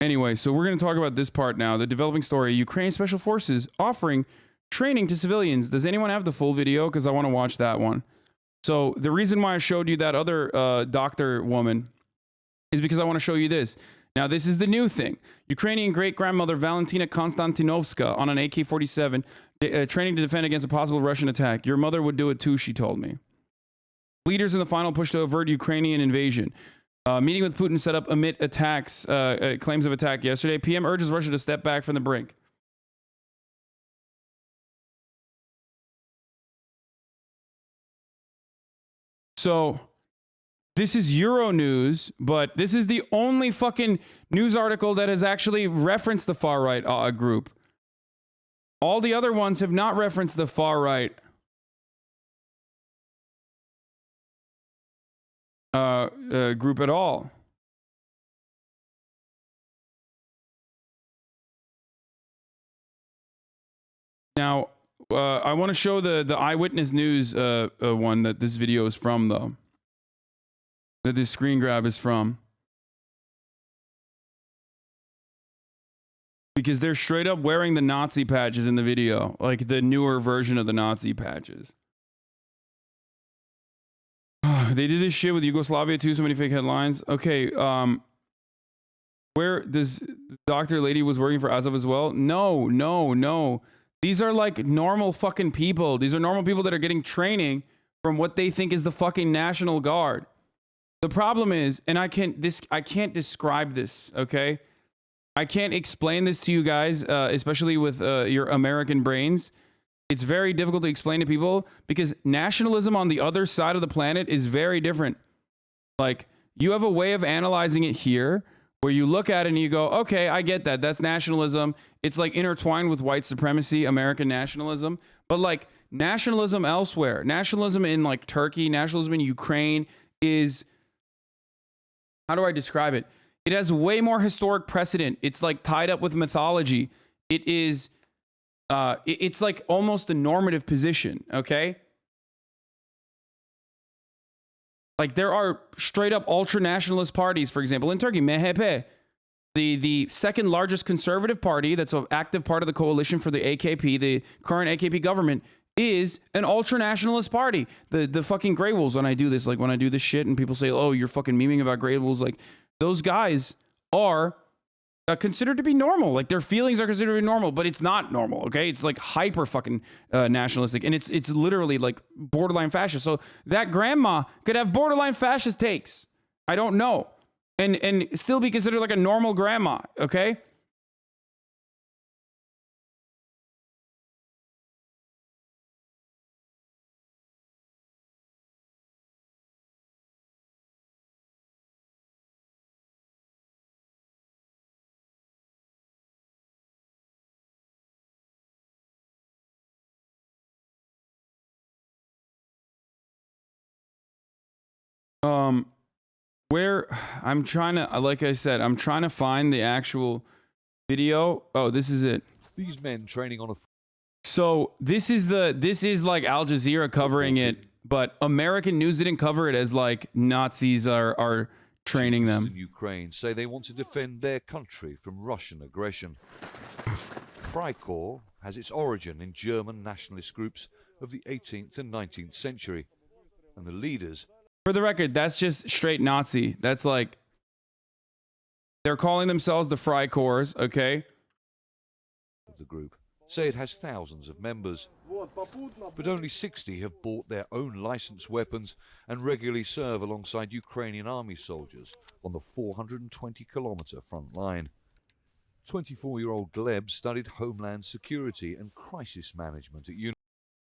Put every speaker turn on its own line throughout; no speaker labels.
Anyway, so we're going to talk about this part now. The developing story. Ukraine Special Forces offering training to civilians. Does anyone have the full video? Because I want to watch that one. So the reason why I showed you that other doctor woman is because I want to show you this. Now, this is the new thing. Ukrainian great-grandmother Valentina Konstantinovska on an AK-47 training to defend against a possible Russian attack. Your mother would do it too, she told me. Leaders in the final push to avert Ukrainian invasion. Meeting with Putin set up amid attacks, claims of attack yesterday. PM urges Russia to step back from the brink. So, this is Euronews, but this is the only fucking news article that has actually referenced the far-right group. All the other ones have not referenced the far-right group at all. Now, I want to show the eyewitness news one that this video is from, though. That this screen grab is from. Because they're straight up wearing the Nazi patches in the video. Like the newer version of the Nazi patches. They did this shit with Yugoslavia too, so many fake headlines. Okay, where does Dr. Lady was working for Azov as well? No. These are like normal fucking people. These are normal people that are getting training from what they think is the fucking National Guard. The problem is, and I can't describe this, okay? I can't explain this to you guys, especially with your American brains. It's very difficult to explain to people because nationalism on the other side of the planet is very different. Like, you have a way of analyzing it here where you look at it and you go, okay, I get that. That's nationalism. It's like intertwined with white supremacy, American nationalism. But like nationalism elsewhere, nationalism in like Turkey, nationalism in Ukraine is, how do I describe it? It has way more historic precedent. It's like tied up with mythology. It is, it's like almost a normative position, okay? Like there are straight up ultra nationalist parties, for example, in Turkey, MHP, the second largest conservative party that's an active part of the coalition for the AKP, the current AKP government, is an ultra nationalist party. The fucking Grey Wolves, when I do this, like when I do this shit and people say, oh, you're fucking memeing about Grey Wolves, like those guys are considered to be normal. Like their feelings are considered to be normal, but it's not normal, okay? It's like hyper fucking nationalistic, and it's literally like borderline fascist. So that grandma could have borderline fascist takes. I don't know. And still be considered like a normal grandma, okay? Where I'm trying to, like I said, I'm trying to find the actual video. Oh, this is it.
These men training on a...
So this is like Al Jazeera covering it, but American news didn't cover it as like Nazis are training them.
In Ukraine say they want to defend their country from Russian aggression. Freikorps has its origin in German nationalist groups of the 18th and 19th century, and the leaders...
For the record, that's just straight Nazi. That's like, they're calling themselves the Freikorps, okay?
The group say it has thousands of members, but only 60 have bought their own licensed weapons and regularly serve alongside Ukrainian army soldiers on the 420-kilometer front line. 24-year-old Gleb studied Homeland Security and Crisis Management at university.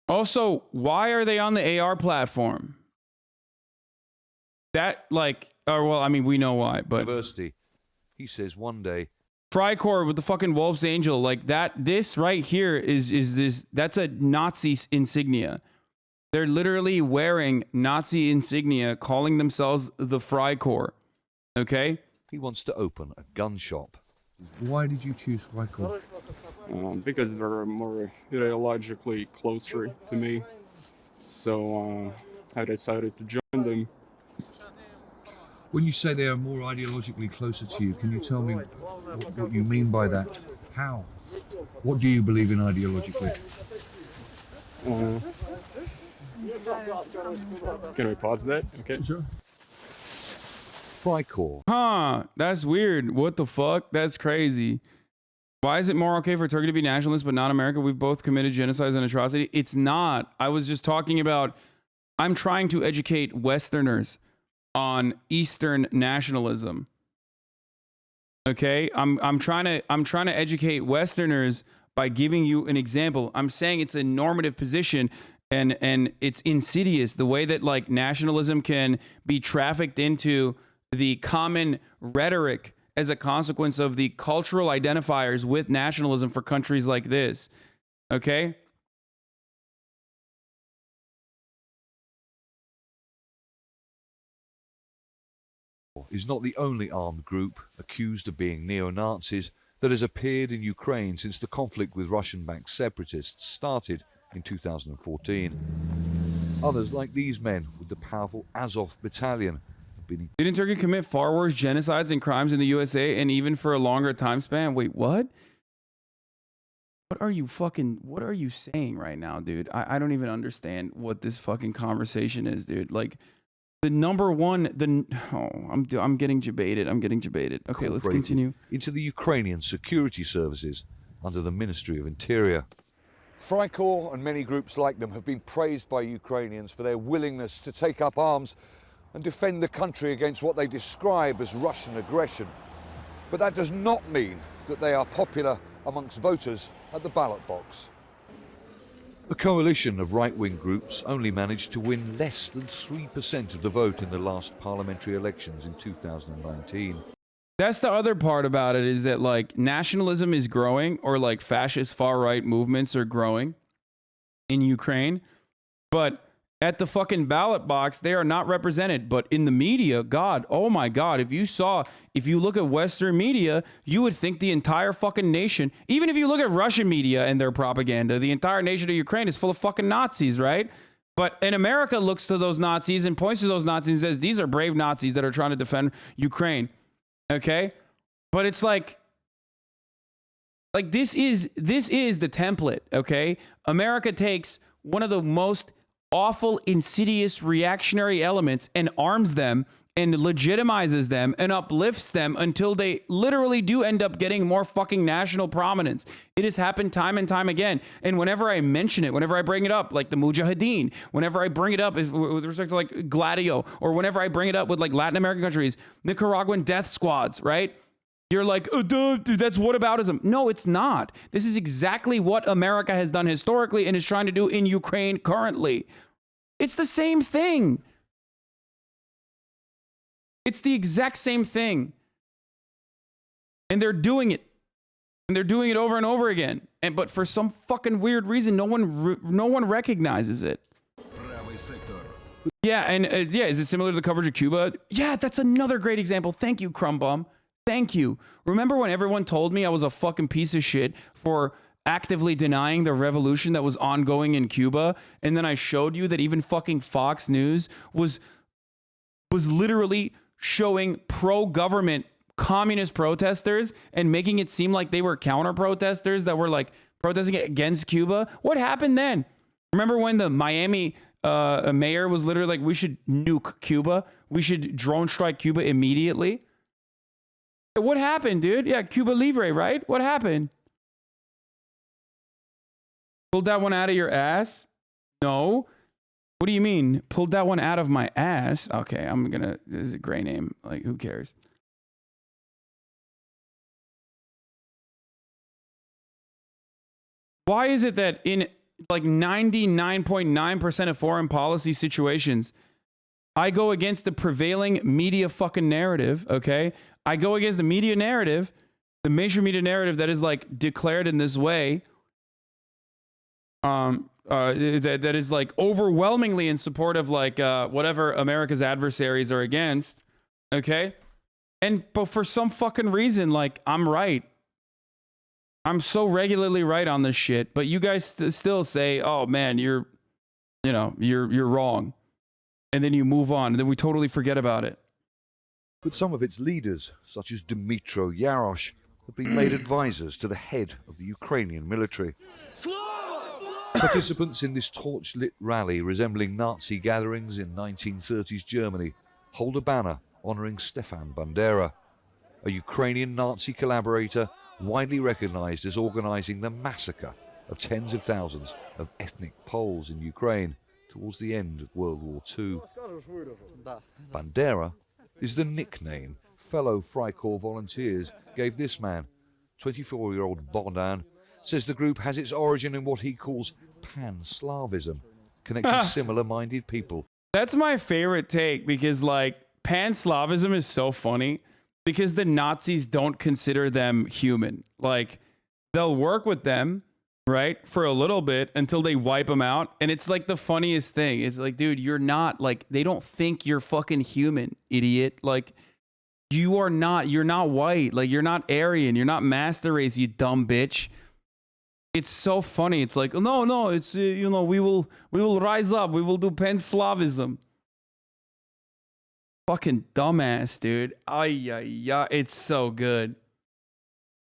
Also, why are they on the AR platform? That, like, or well, I mean, we know why, but...
University. He says one day...
Freikorps with the fucking Wolf's Angel, like that, this right here is this, that's a Nazi insignia. They're literally wearing Nazi insignia, calling themselves the Freikorps, okay?
He wants to open a gun shop.
Why did you choose Freikorps?
Because they're more ideologically closer to me. So I decided to join them.
When you say they are more ideologically closer to you, can you tell me what you mean by that. How? What do you believe in ideologically?
Can we pause that? Okay.
Sure.
Freikorps.
Huh, that's weird. What the fuck? That's crazy. Why is it more okay for Turkey to be nationalist but not America? We've both committed genocide and atrocity. It's not. I was just talking about, I'm trying to educate Westerners on Eastern nationalism. Okay? I'm trying to educate Westerners by giving you an example. I'm saying it's a normative position and it's insidious. The way that like nationalism can be trafficked into the common rhetoric as a consequence of the cultural identifiers with nationalism for countries like this. Okay?
Is not the only armed group accused of being neo-Nazis that has appeared in Ukraine since the conflict with Russian-backed separatists started in 2014. Others, like these men with the powerful Azov battalion, have been...
Didn't Turkey commit far worse genocides and crimes in the USA and even for a longer time span? Wait, what? What are you saying right now, dude? I don't even understand what this fucking conversation is, dude. Like, the number one, I'm getting debated. Okay, let's continue.
Into the Ukrainian security services under the Ministry of Interior.
Freikorps and many groups like them have been praised by Ukrainians for their willingness to take up arms and defend the country against what they describe as Russian aggression. But that does not mean that they are popular amongst voters at the ballot box.
A coalition of right-wing groups only managed to win less than 3% of the vote in the last parliamentary elections in 2019.
That's the other part about it, is that like nationalism is growing, or like fascist far-right movements are growing in Ukraine, but at the fucking ballot box, they are not represented. But in the media, God, oh my God, if you look at Western media, you would think the entire fucking nation, even if you look at Russian media and their propaganda, the entire nation of Ukraine is full of fucking Nazis, right? But in America looks to those Nazis and points to those Nazis and says, these are brave Nazis that are trying to defend Ukraine. Okay? But it's like this is the template, okay? America takes one of the most awful, insidious, reactionary elements and arms them and legitimizes them and uplifts them until they literally do end up getting more fucking national prominence. It has happened time and time again. And whenever I mention it, whenever I bring it up, like the Mujahideen, whenever I bring it up with respect to like Gladio, or whenever I bring it up with like Latin American countries, Nicaraguan death squads, right? You're like, oh, dude, that's whataboutism. No, it's not. This is exactly what America has done historically and is trying to do in Ukraine currently. It's the same thing. It's the exact same thing. And they're doing it. And they're doing it over and over again. But for some fucking weird reason, no one recognizes it. Yeah, and yeah, is it similar to the coverage of Cuba? Yeah, that's another great example. Thank you, Crumbum. Thank you. Remember when everyone told me I was a fucking piece of shit for actively denying the revolution that was ongoing in Cuba? And then I showed you that even fucking Fox News was literally showing pro-government communist protesters and making it seem like they were counter-protesters that were like protesting against Cuba. What happened then? Remember when the Miami mayor was literally like, we should nuke Cuba? We should drone strike Cuba immediately? What happened, dude? Yeah, Cuba Libre, right? What happened? Pulled that one out of your ass? No. What do you mean? Pulled that one out of my ass? Okay, this is a gray name. Like, who cares? Why is it that in like 99.9% of foreign policy situations, I go against the prevailing media fucking narrative, okay? I go against the media narrative, the major media narrative that is like declared in this way, that is like overwhelmingly in support of like whatever America's adversaries are against, okay? But for some fucking reason, like, I'm right. I'm so regularly right on this shit, but you guys still say, "Oh man, you're wrong," and then you move on, and then we totally forget about it.
But some of its leaders, such as Dmytro Yarosh, have been made advisors to the head of the Ukrainian military. Participants in this torch-lit rally resembling Nazi gatherings in 1930s Germany hold a banner honouring Stefan Bandera, a Ukrainian Nazi collaborator widely recognised as organising the massacre of tens of thousands of ethnic Poles in Ukraine towards the end of World War II. Bandera is the nickname fellow Freikorps volunteers gave this man. 24-year-old Bogdan says the group has its origin in what he calls pan-Slavism, connecting similar-minded people.
That's my favorite take, because like pan-Slavism is so funny because the Nazis don't consider them human. Like they'll work with them, right, for a little bit until they wipe them out. And it's like the funniest thing. It's like, dude, you're not, like, they don't think you're fucking human, idiot. Like, you're not white. Like, you're not Aryan. You're not master race, you dumb bitch. It's so funny. It's like, no, it's, you know, we will rise up. We will do pan-Slavism. Fucking dumbass, dude. It's so good.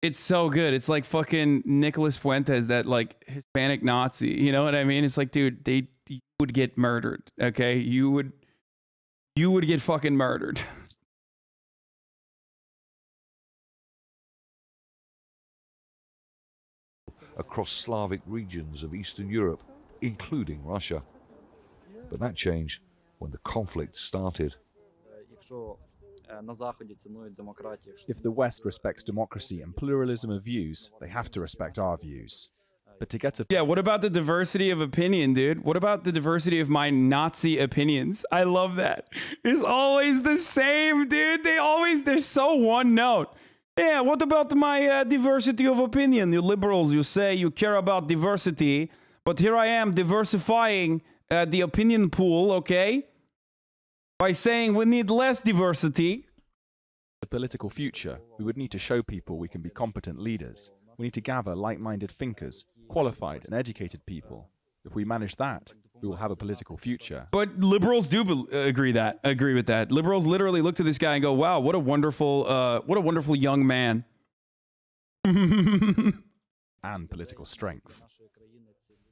It's so good. It's like fucking Nicholas Fuentes, that like Hispanic Nazi. You know what I mean? It's like, dude, you would get murdered. Okay, you would get fucking murdered.
Across Slavic regions of Eastern Europe, including Russia. But that changed when the conflict started.
If the West respects democracy and pluralism of views, they have to respect our views. But to get to...
Yeah, what about the diversity of opinion, dude? What about the diversity of my Nazi opinions? I love that. It's always the same, dude. They're so one note. Yeah, what about my diversity of opinion? You liberals, you say you care about diversity, but here I am diversifying the opinion pool, okay? By saying we need less diversity.
The political future, we would need to show people we can be competent leaders. We need to gather like-minded thinkers, qualified and educated people. If we manage that, we will have a political future.
But liberals do agree with that. Liberals literally look to this guy and go, "Wow, what a wonderful young man."
And political strength.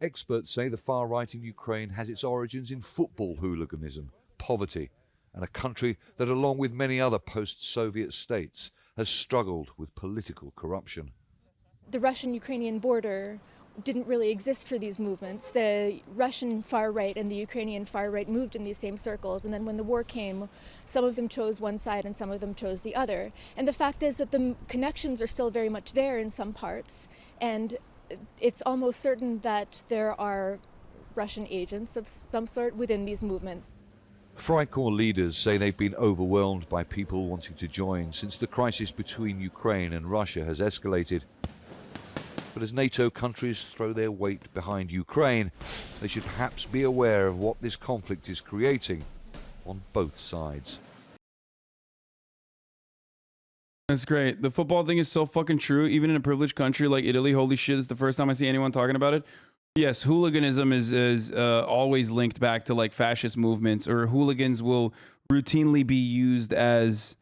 Experts say the far right in Ukraine has its origins in football hooliganism, poverty, and a country that, along with many other post-Soviet states, has struggled with political corruption.
The Russian-Ukrainian border didn't really exist for these movements. The Russian far right and the Ukrainian far right moved in these same circles, and then when the war came, some of them chose one side and some of them chose the other. And the fact is that the connections are still very much there in some parts, and it's almost certain that there are Russian agents of some sort within these movements.
Freikorps leaders say they've been overwhelmed by people wanting to join since the crisis between Ukraine and Russia has escalated. But as NATO countries throw their weight behind Ukraine, they should perhaps be aware of what this conflict is creating on both sides.
That's great. The football thing is so fucking true. Even in a privileged country like Italy, holy shit, it's the first time I see anyone talking about it. Yes, hooliganism is always linked back to like fascist movements, or hooligans will routinely be used as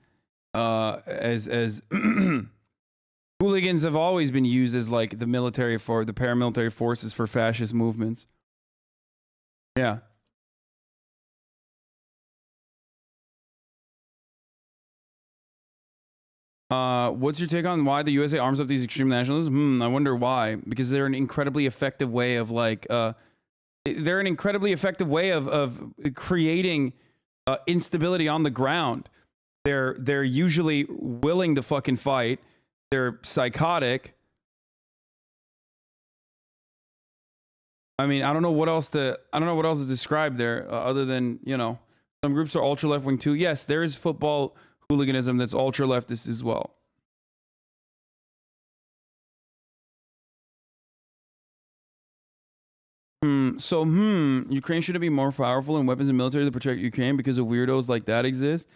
hooligans have always been used as like the paramilitary forces for fascist movements. Yeah. What's your take on why the USA arms up these extreme nationalists? I wonder why. Because they're an incredibly effective way of creating instability on the ground. They're usually willing to fucking fight. They're psychotic. I mean, I don't know what else to describe there other than, you know, some groups are ultra left wing too. Yes, there is football hooliganism that's ultra leftist as well. Ukraine shouldn't be more powerful in weapons and military to protect Ukraine because of weirdos like that exist.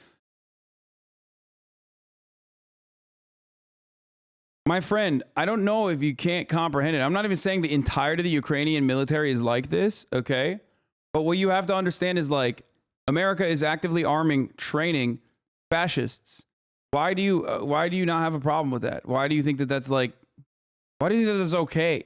My friend, I don't know if you can't comprehend it. I'm not even saying the entirety of the Ukrainian military is like this, okay? But what you have to understand is like America is actively arming, training fascists Why do you not have a problem with that? Why do you think that that's like, why do you think that that's okay?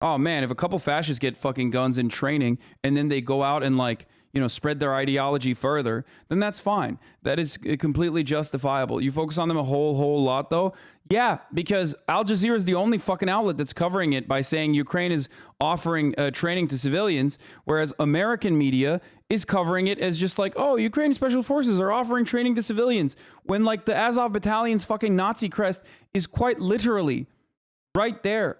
Oh man, if a couple fascists get fucking guns in training and then they go out and like, you know, spread their ideology further, then that's fine. That is completely justifiable. You focus on them a whole lot though. Yeah, because Al Jazeera is the only fucking outlet that's covering it by saying Ukraine is offering training to civilians, whereas American media is covering it as just like, oh, Ukrainian special forces are offering training to civilians, when like the Azov battalion's fucking Nazi crest is quite literally right there.